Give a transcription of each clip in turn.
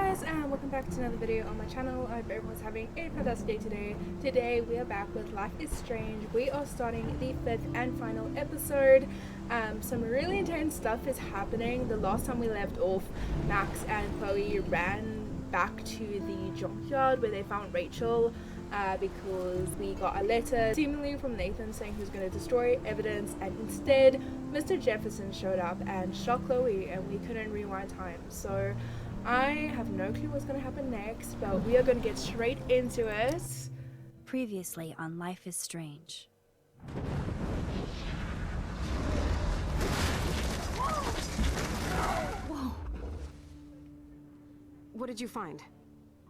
guys, and welcome back to another video on my channel. I hope everyone's having a fantastic day today. Today we are back with Life is Strange. We are starting the 5th and final episode. Some really intense stuff is happening. The last time we left off, Max and Chloe ran back to the junkyard where they found Rachel because we got a letter seemingly from Nathan saying he was going to destroy evidence, and instead Mr. Jefferson showed up and shot Chloe and we couldn't rewind time. So I have no clue what's going to happen next, but we are going to get straight into it. Previously on Life is Strange. Whoa! What did you find?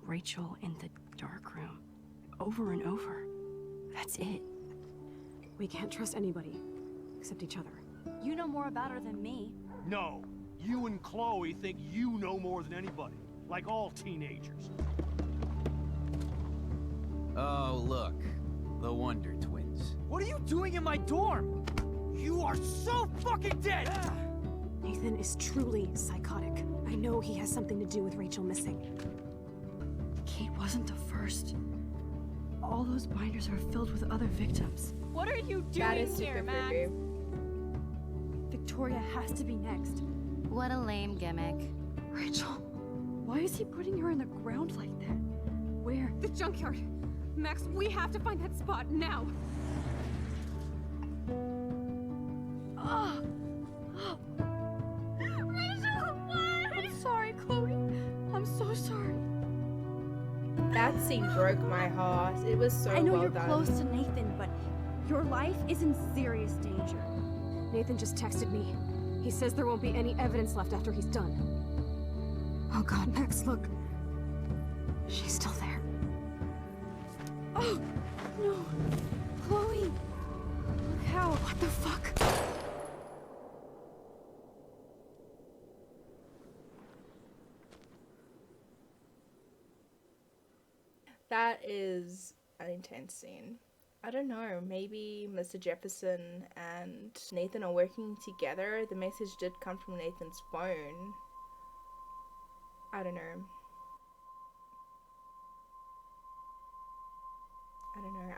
Rachel in the dark room. Over and over. That's it. We can't trust anybody, except each other. You know more about her than me. No, you and Chloe think you know more than anybody, like all teenagers. Oh, look. The Wonder Twins. What are you doing in my dorm? You are so fucking dead! Nathan is truly psychotic. I know he has something to do with Rachel missing. Kate wasn't the first. All those binders are filled with other victims. What are you That doing is super here, Max? creepy. Victoria has to be next. What a lame gimmick. Rachel, why is he putting her in the ground like that? Where? The junkyard! Max, we have to find that spot now! Oh. Rachel, what? I'm sorry, Chloe. I'm so sorry. That scene broke my heart. It was so I know well you're done. close to Nathan, but your life is in serious danger. Nathan just texted me. He says there won't be any evidence left after he's done. Oh god, Max, look. She's still there. Oh, no. Chloe. Look how. What the fuck? That is an intense scene. I don't know, maybe Mr. Jefferson and Nathan are working together. The message did come from Nathan's phone. I don't know.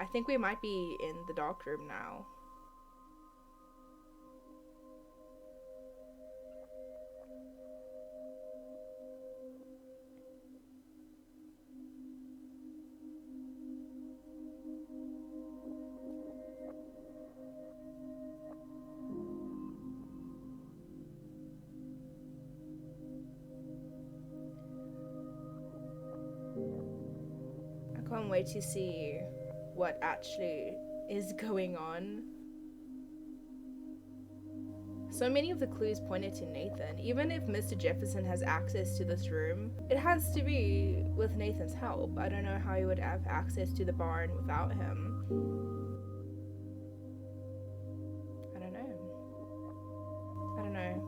I think we might be in the dark room now. I can't wait to see what actually is going on. So many of the clues pointed to Nathan. Even if Mr. Jefferson has access to this room, it has to be with Nathan's help. I don't know how he would have access to the barn without him. I don't know.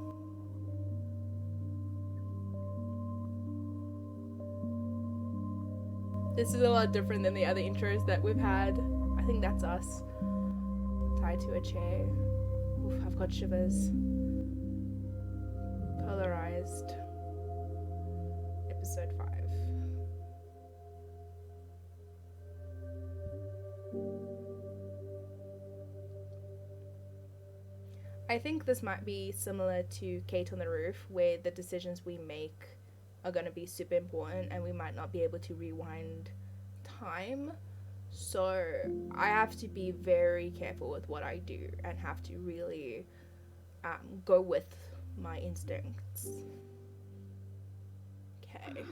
This is a lot different than the other intros that we've had. I think that's us. Tied to a chair. Oof, I've got shivers. Polarized. Episode 5. I think this might be similar to Kate on the Roof, where the decisions we make are going to be super important and we might not be able to rewind time. So I have to be very careful with what I do and have to really go with my instincts. Okay.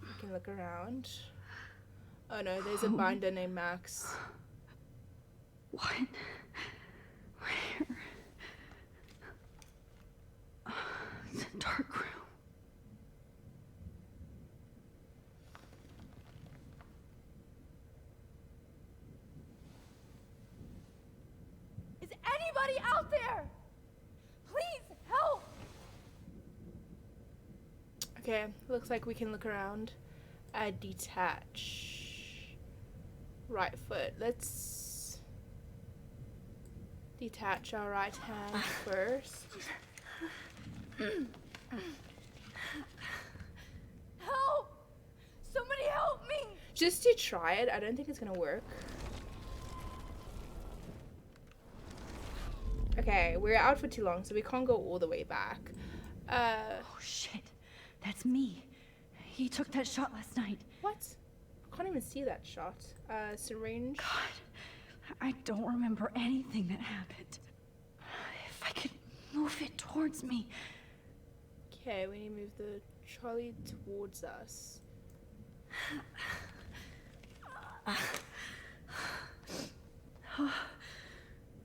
We can look around. Oh no, there's a binder named Max. What? Where? It's a dark room. Is anybody out there? Please help! Okay, looks like we can look around. Detach. Right foot. Let's detach our right hand first. Just to try it. I don't think it's gonna work. Okay, we're out for too long, so we can't go all the way back. Oh shit, that's me. He took that shot last night. What? I can't even see that shot. Syringe. God, I don't remember anything that happened. If I could move it towards me. Okay, we need to move the trolley towards us.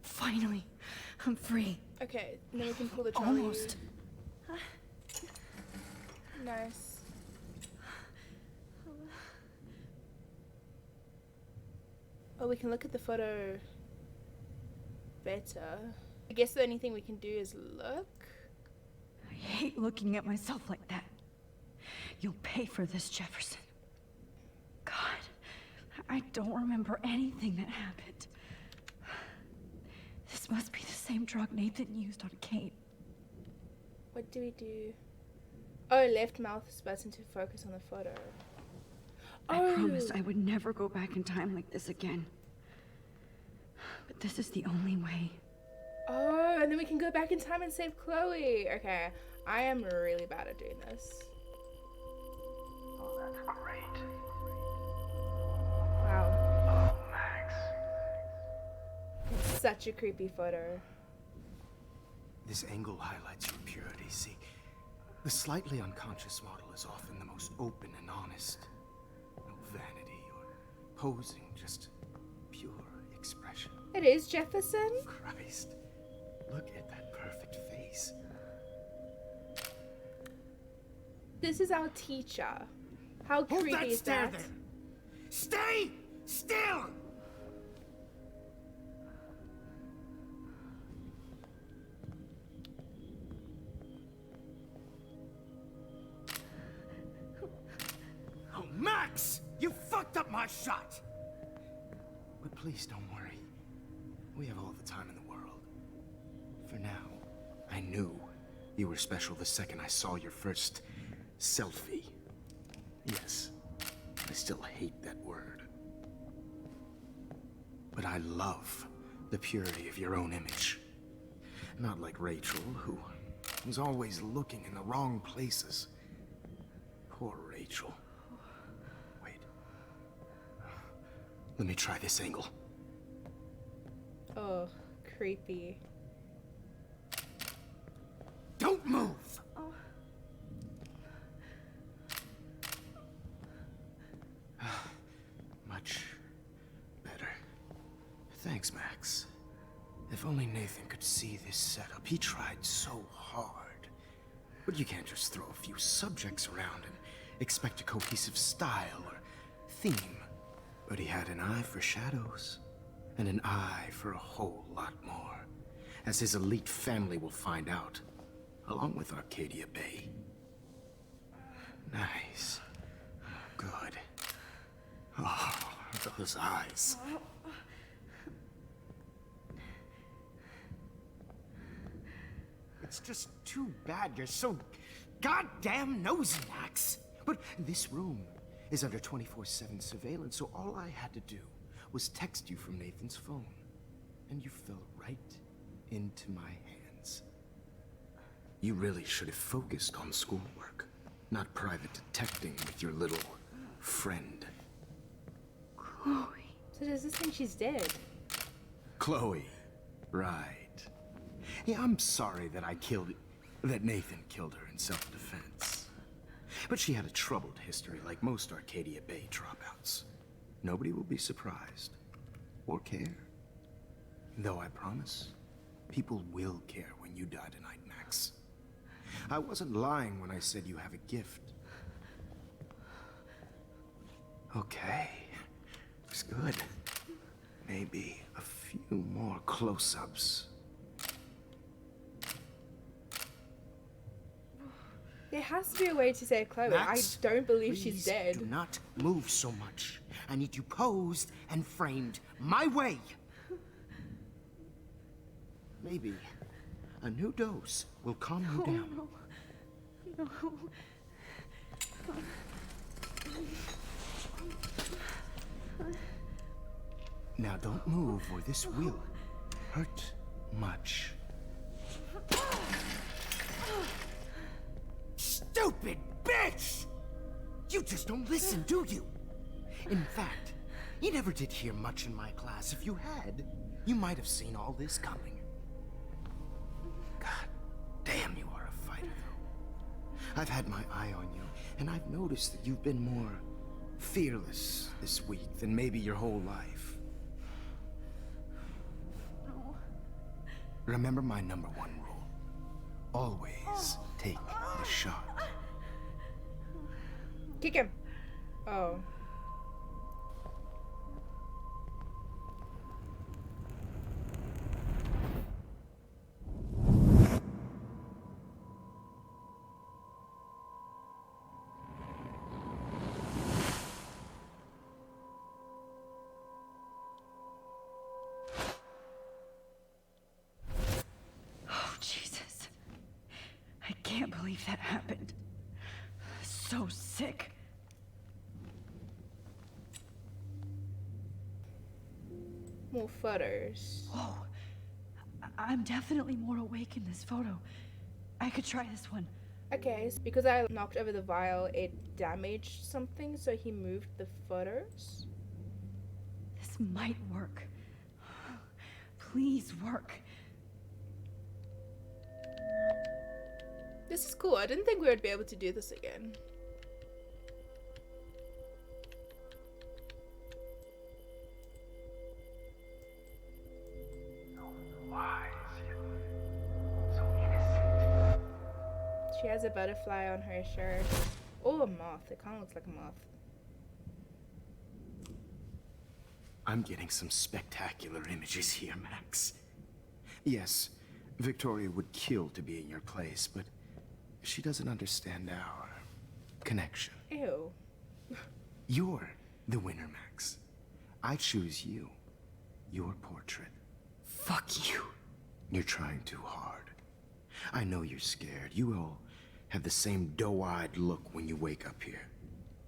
Finally, I'm free. Okay, and then we can pull the trolley. Almost. Nice. Oh, we can look at the photo better. I guess the only thing we can do is look. I hate looking at myself like that. You'll pay for this, Jefferson. God, I don't remember anything that happened. This must be the same drug Nathan used on Kate. What do we do? Oh, left mouse button to focus on the photo. I promised I would never go back in time like this again. But this is the only way. Oh, and then we can go back in time and save Chloe. Okay, I am really bad at doing this. Oh, that's great. Wow. Oh, Max. It's such a creepy photo. This angle highlights your purity. See, the slightly unconscious model is often the most open and honest. No vanity or posing, just pure expression. It is Jefferson. Christ, look at that perfect face. This is our teacher. How creepy is that? There. Stay still! Oh, Max! You fucked up my shot! But please don't worry. We have all the time in the world. For now, I knew you were special the second I saw your first selfie. Yes, I still hate that word. But I love the purity of your own image. Not like Rachel, who was always looking in the wrong places. Poor Rachel. Wait. Let me try this angle. Oh, creepy. Don't move! Much better. Thanks, Max. If only Nathan could see this setup. He tried so hard. But you can't just throw a few subjects around and expect a cohesive style or theme. But he had an eye for shadows, and an eye for a whole lot more, as his elite family will find out, along with Arcadia Bay. Nice. Good. Oh, those eyes. It's just too bad you're so goddamn nosy, Max. But this room is under 24/7 surveillance, so all I had to do was text you from Nathan's phone. And you fell right into my hands. You really should have focused on schoolwork, not private detecting with your little friend. Chloe. So does this mean she's dead? Chloe. Right. Yeah, I'm sorry that that Nathan killed her in self-defense. But she had a troubled history like most Arcadia Bay dropouts. Nobody will be surprised. Or care. Though I promise, people will care when you die tonight, Max. I wasn't lying when I said you have a gift. Okay. Looks good. Maybe a few more close-ups. There has to be a way to save Chloe. Max, I don't believe please she's dead. do not move so much. I need you posed and framed my way. Maybe a new dose will calm you down. No. Now don't move or this will hurt much. Stupid bitch! You just don't listen, do you? In fact, you never did hear much in my class. If you had, you might have seen all this coming. God damn, you are a fighter, though. I've had my eye on you, and I've noticed that you've been more fearless this week than maybe your whole life. No. Remember my #1 rule. Always take the shot. Kick him. Oh. Oh, Jesus. I can't believe that happened. So sick. More photos. Whoa. I'm definitely more awake in this photo. I could try this one. Okay, so because I knocked over the vial, it damaged something, so he moved the photos. This might work. Please work. This is cool. I didn't think we would be able to do this again. She has a butterfly on her shirt. Oh, a moth. It kind of looks like a moth. I'm getting some spectacular images here, Max. Yes, Victoria would kill to be in your place, but she doesn't understand our connection. Ew. You're the winner, Max. I choose you. Your portrait. Fuck you. You're trying too hard. I know you're scared. You all have the same doe-eyed look when you wake up here,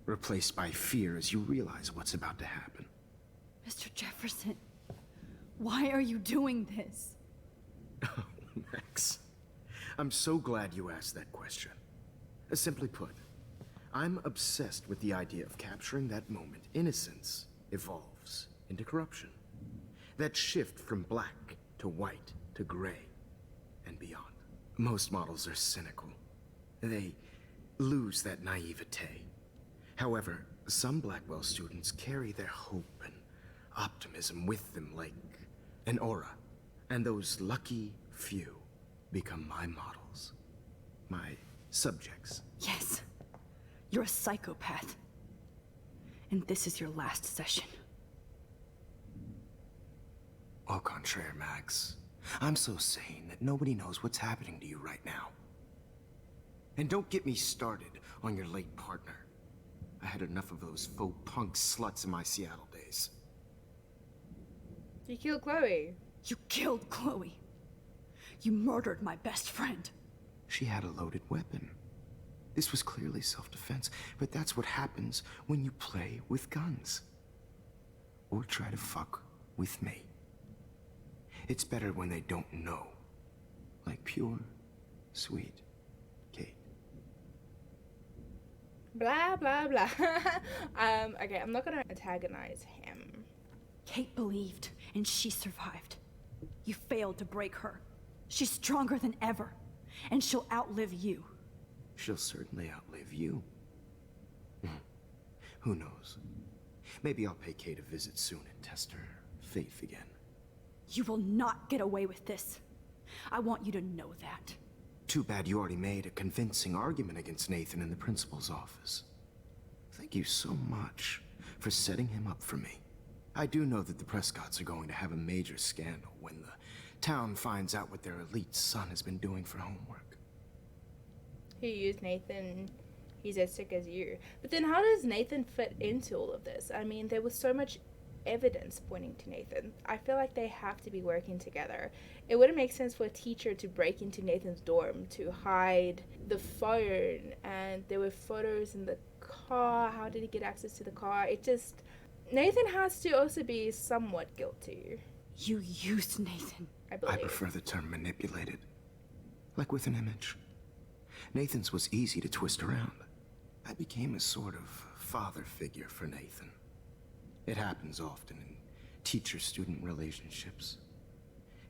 replaced by fear as you realize what's about to happen. Mr. Jefferson, why are you doing this? Oh, Max. I'm so glad you asked that question. Simply put, I'm obsessed with the idea of capturing that moment innocence evolves into corruption. That shift from black to white to gray and beyond. Most models are cynical. They lose that naivete. However, some Blackwell students carry their hope and optimism with them like an aura. And those lucky few become my models. My subjects. Yes, you're a psychopath. And this is your last session. Au contraire, Max. I'm so sane that nobody knows what's happening to you right now. And don't get me started on your late partner. I had enough of those faux punk sluts in my Seattle days. You killed Chloe. You killed Chloe. You murdered my best friend. She had a loaded weapon. This was clearly self-defense, but that's what happens when you play with guns. Or try to fuck with me. It's better when they don't know. Like pure, sweet Kate. Blah, blah, blah. Okay, I'm not gonna antagonize him. Kate believed, and she survived. You failed to break her. She's stronger than ever, and she'll outlive you. She'll certainly outlive you. Who knows? Maybe I'll pay Kate a visit soon and test her faith again. You will not get away with this. I want you to know that. Too bad you already made a convincing argument against Nathan in the principal's office. Thank you so much for setting him up for me. I do know that the Prescotts are going to have a major scandal when the town finds out what their elite son has been doing for homework. He used Nathan. He's as sick as you. But then how does Nathan fit into all of this? I mean, there was so much evidence pointing to Nathan. I feel like they have to be working together. It wouldn't make sense for a teacher to break into Nathan's dorm to hide the phone, and there were photos in the car. How did he get access to the car? It just... Nathan has to also be somewhat guilty, You used Nathan. I I believe. prefer the term manipulated. Like with an image. Nathan's was easy to twist around. I became a sort of father figure for Nathan. It happens often in teacher-student relationships.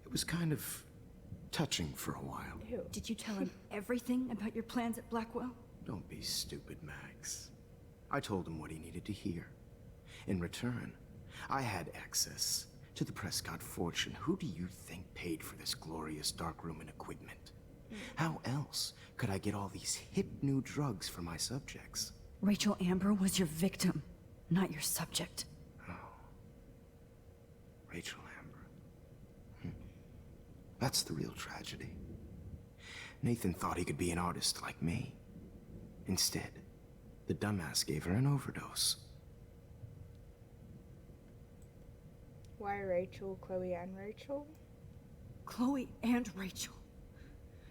It was kind of touching for a while. Ew. Did you tell him everything about your plans at Blackwell? Don't be stupid, Max. I told him what he needed to hear. In return, I had access to the Prescott fortune. Who do you think paid for this glorious darkroom and equipment? How else could I get all these hip new drugs for my subjects? Rachel Amber was your victim, not your subject. Rachel Amber. That's the real tragedy. Nathan thought he could be an artist like me. Instead, the dumbass gave her an overdose. Why Rachel, Chloe, and Rachel? Chloe and Rachel.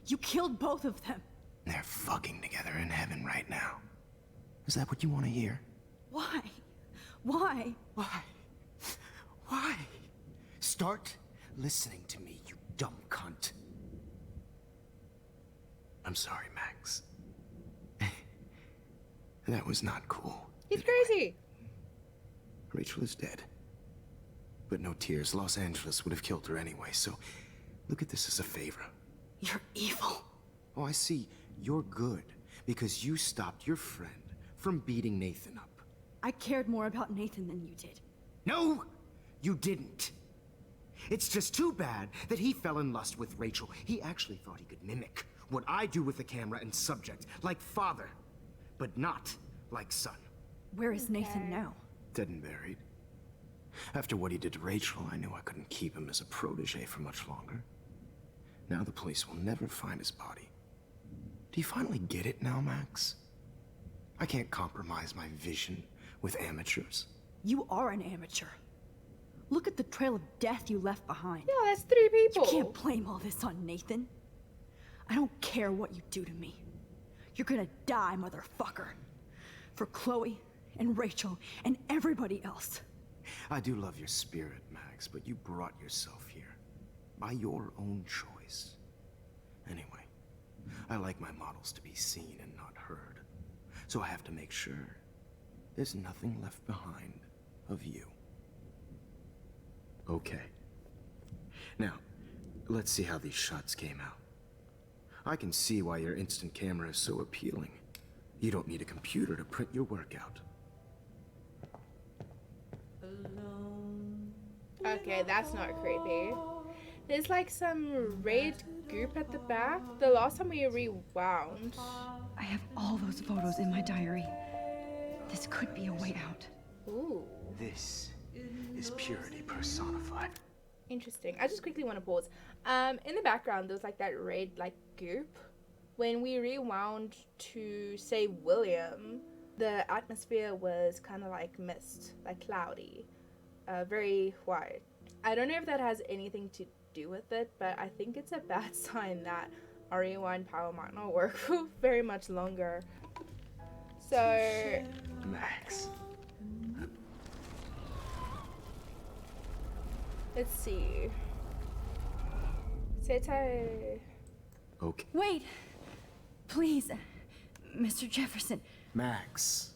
You killed both of them. They're fucking together in heaven right now. Is that what you want to hear? Why? Why? Why? Why? Start listening to me, you dumb cunt. I'm sorry, Max. That was not cool. He's crazy. Rachel is dead. But no tears. Los Angeles would have killed her anyway, so look at this as a favor. You're evil. Oh, I see. You're good because you stopped your friend from beating Nathan up. I cared more about Nathan than you did. No, you didn't. It's just too bad that he fell in lust with Rachel. He actually thought he could mimic what I do with the camera and subject, like father, but not like son. Where is Nathan now? Dead and buried. After what he did to Rachel, I knew I couldn't keep him as a protege for much longer. Now the police will never find his body. Do you finally get it now, Max? I can't compromise my vision with amateurs. You are an amateur. Look at the trail of death you left behind. Yeah, that's 3 people. You can't blame all this on Nathan. I don't care what you do to me. You're gonna die, motherfucker. For Chloe and Rachel and everybody else. I do love your spirit, Max, but you brought yourself here by your own choice. Anyway, I like my models to be seen and not heard, so I have to make sure there's nothing left behind of you. Okay. Now, let's see how these shots came out. I can see why your instant camera is so appealing. You don't need a computer to print your work out. Okay, that's not creepy. There's like some raid group at the back. The last time we rewound. I have all those photos in my diary. This could be a way out. Ooh, This is purity personified. interesting. I just quickly want to pause. In the background, there's like that raid like goop. When we rewound to say William, the atmosphere was kind of like mist, like cloudy, very white. I don't know if that has anything to do with it, but I think it's a bad sign that our rewind power might not work for very much longer. So, Max. let's see. Setai. Okay. Wait! Please, Mr. Jefferson. Max.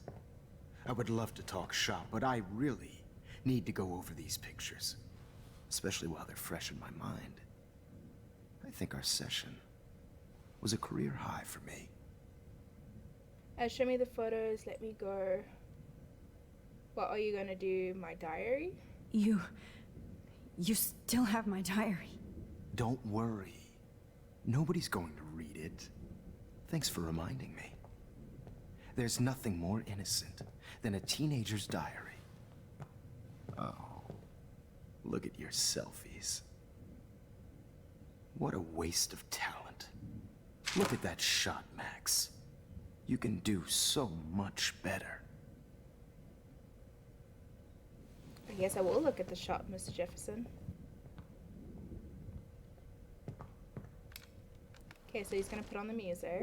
I would love to talk shop, but I really need to go over these pictures. Especially while they're fresh in my mind. I think our session was a career high for me. Show me the photos, let me go. What are you gonna do? My diary? You still have my diary. Don't worry. Nobody's going to read it. Thanks for reminding me. There's nothing more innocent than a teenager's diary. Oh, look at your selfies. What a waste of talent. Look at that shot, Max. You can do so much better. I guess I will look at the shot, Mr. Jefferson. Okay, so he's gonna put on the music.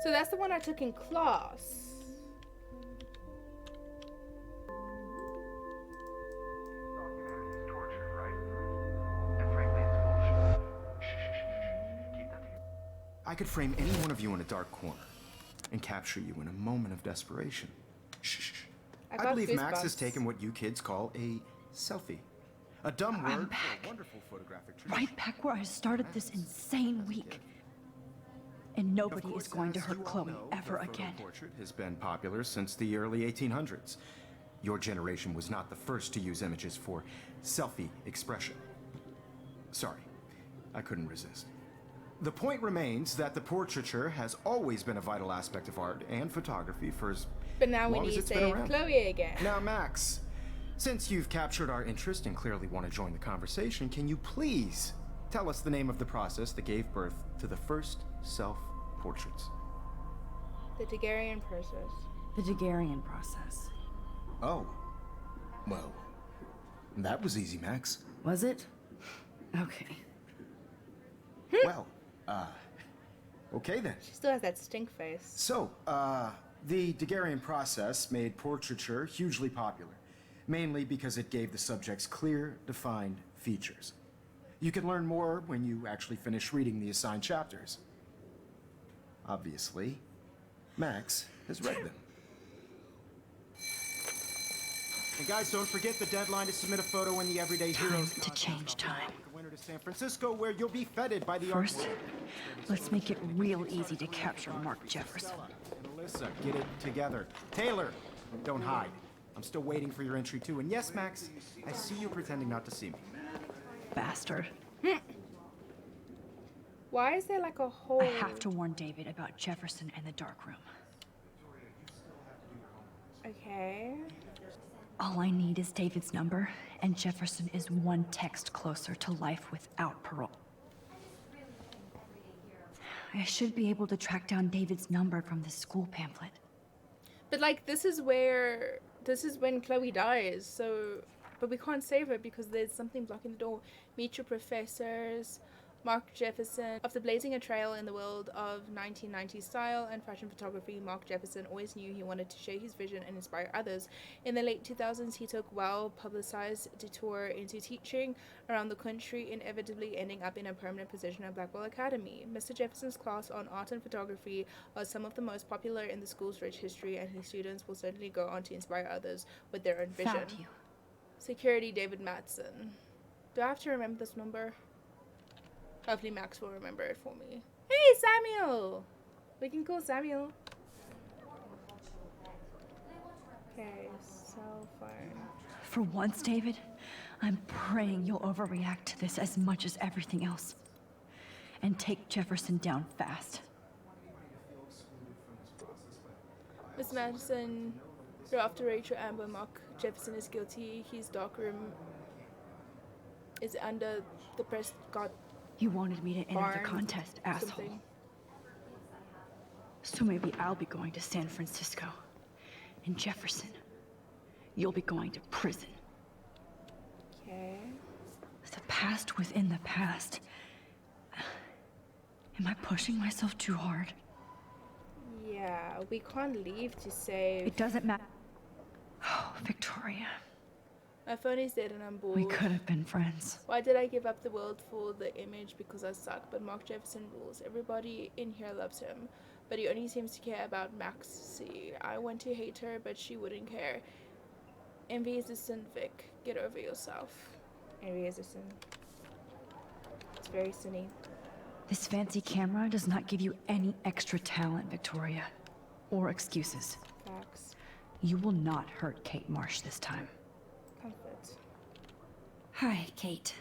So that's the one I took in class. I could frame any one of you in a dark corner and capture you in a moment of desperation. Shh. I believe Max has taken what you kids call a selfie. A dumb word for a wonderful photographic tradition. Right back where I started this insane week. And nobody is going to hurt Chloe ever again. The portrait has been popular since the early 1800s. Your generation was not the first to use images for selfie expression. Sorry, I couldn't resist. The point remains that the portraiture has always been a vital aspect of art and photography for as But now we long as need to it's been save around. Chloe again. Now, Max, since you've captured our interest and clearly want to join the conversation, can you please tell us the name of the process that gave birth to the first self-portraits? The Daguerrean process. The Daguerrean process. Oh. Well, that was easy, Max. Was it? Okay. Well, okay then. She still has that stink face. So, the Daguerrean process made portraiture hugely popular, mainly because it gave the subjects clear, defined features. You can learn more when you actually finish reading the assigned chapters. Obviously, Max has read them. And guys, don't forget the deadline to submit a photo in the Everyday Heroes To change time. the winter to San Francisco, where you'll be feted by the First, art. let's make it real easy to capture Mark Jefferson. And Alyssa, get it together. Taylor, don't hide. I'm still waiting for your entry too. And yes, Max, I see you pretending not to see me. Bastard. Why is there like a whole... I have to warn David about Jefferson and the dark room. Okay. All I need is David's number, and Jefferson is one text closer to life without parole. I should be able to track down David's number from the school pamphlet. But like this is when Chloe dies, so but we can't save her because there's something blocking the door. Meet your professors. Mark Jefferson. After blazing a trail in the world of 1990s style and fashion photography, Mark Jefferson always knew he wanted to share his vision and inspire others. In the late 2000s, he took well-publicized detour into teaching around the country, inevitably ending up in a permanent position at Blackwell Academy. Mr. Jefferson's class on art and photography are some of the most popular in the school's rich history, and his students will certainly go on to inspire others with their own vision. Found you. Security David Matson. Do I have to remember this number? Hopefully Max will remember it for me. Hey, Samuel! We can call Samuel. Okay, cell phone. For once, David, I'm praying you'll overreact to this as much as everything else. And take Jefferson down fast. Miss Madison, you're after Rachel Amber. Mark Jefferson is guilty. His darkroom is under the Prescott You wanted me to enter the barn, contest, asshole. something. So maybe I'll be going to San Francisco. And Jefferson, you'll be going to prison. Okay. The past within the past. Am I pushing myself too hard? Yeah, we can't leave to save. It doesn't matter. Oh, Victoria. My phone is dead and I'm bored. We could have been friends. Why did I give up the world for the image? Because I suck. But Mark Jefferson rules. Everybody in here loves him. But he only seems to care about Max. See, I want to hate her, but she wouldn't care. Envy is a sin, Vic. Get over yourself. Envy is a sin. It's very sinny. This fancy camera does not give you any extra talent, Victoria. Or excuses. Facts. You will not hurt Kate Marsh this time. Comfort. Hi, Kate.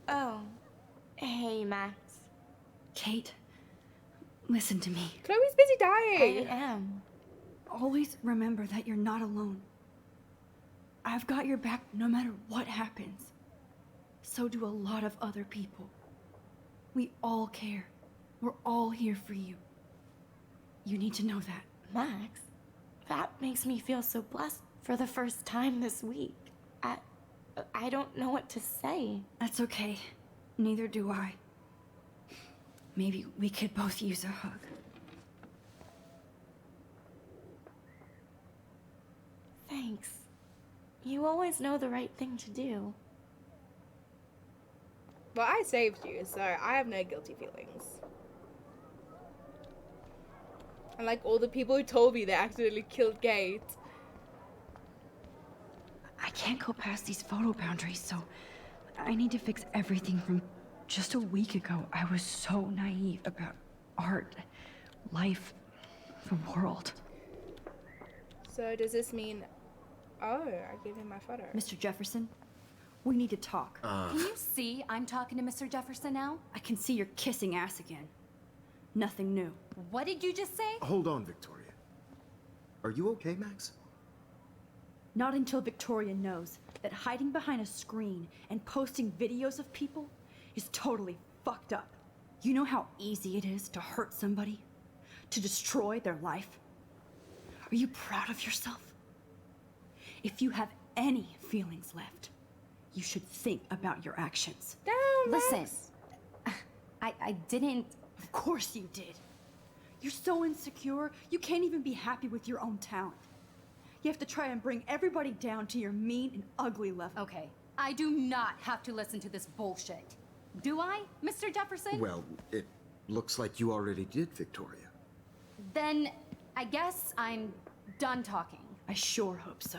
Oh. Hey, Max. Kate, listen to me. Chloe's busy I dying. am. Always remember that you're not alone. I've got your back no matter what happens. So do a lot of other people. We all care. We're all here for you. You need to know that. Max, that makes me feel so blessed for the first time this week. I don't know what to say. That's okay. Neither do I. Maybe we could both use a hug. You always know the right thing to do. Well, I saved you, so I have no guilty feelings. Unlike all the people who told me they accidentally killed Kate. I can't go past these photo boundaries, so I need to fix everything from just a week ago. I was so naive about art, life, the world. So does this mean... Oh, I gave him my photo. Mr. Jefferson, we need to talk. Can you see I'm talking to Mr. Jefferson now? I can see you're kissing ass again. Nothing new. What did you just say? Hold on, Victoria. Are you okay, Max? Not until Victoria knows that hiding behind a screen and posting videos of people is totally fucked up. You know how easy it is to hurt somebody? To destroy their life? Are you proud of yourself? If you have any feelings left, you should think about your actions. Damn, Max. Listen, I didn't... Of course you did. You're so insecure, you can't even be happy with your own talent. You have to try and bring everybody down to your mean and ugly level. Okay, I do not have to listen to this bullshit. Do I, Mr. Jefferson? Well, it looks like you already did, Victoria. Then I guess I'm done talking. I sure hope so.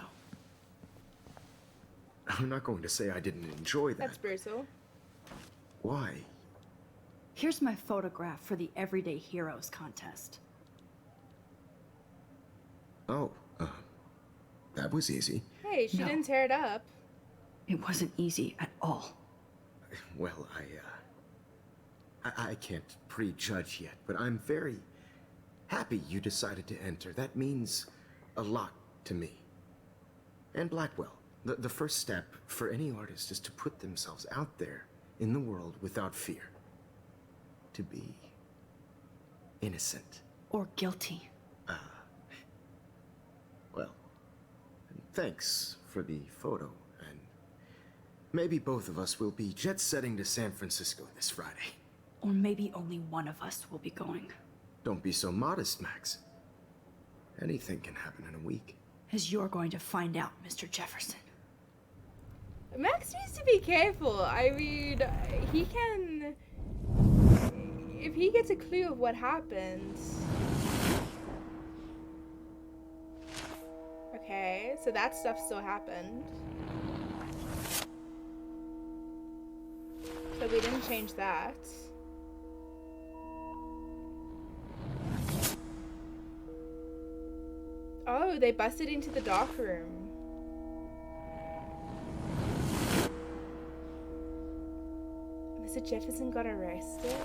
I'm not going to say I didn't enjoy that. That's brutal. Why? Here's my photograph for the Everyday Heroes contest. Oh, that was easy. Hey, she No. didn't tear it up. It wasn't easy at all. Well, I can't prejudge yet, but I'm very happy you decided to enter. That means a lot to me. And Blackwell. The first step for any artist is to put themselves out there in the world without fear. To be innocent. Or guilty. Well, thanks for the photo, and maybe both of us will be jet-setting to San Francisco this Friday. Or maybe only one of us will be going. Don't be so modest, Max. Anything can happen in a week. As you're going to find out, Mr. Jefferson. Max needs to be careful. I mean, he can... If he gets a clue of what happened... Okay, so that stuff still happened. So we didn't change that. Oh, they busted into the dark room. Mr. Jefferson got arrested.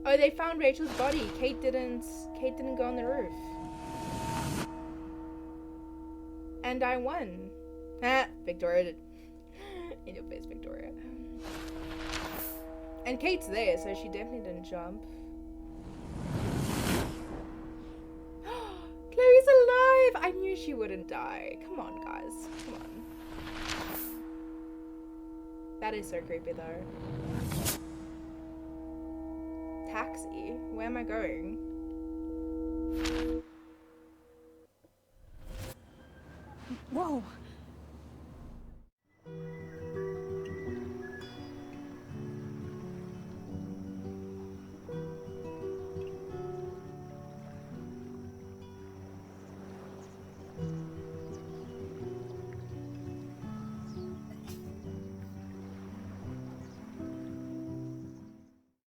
Oh, they found Rachel's body. Kate didn't go on the roof. And I won. Ah, Victoria did. In your face, Victoria. And Kate's there, so she definitely didn't jump. Chloe's alive! I knew she wouldn't die. Come on, guys. Come on. That is so creepy, though. Taxi? Where am I going? Whoa!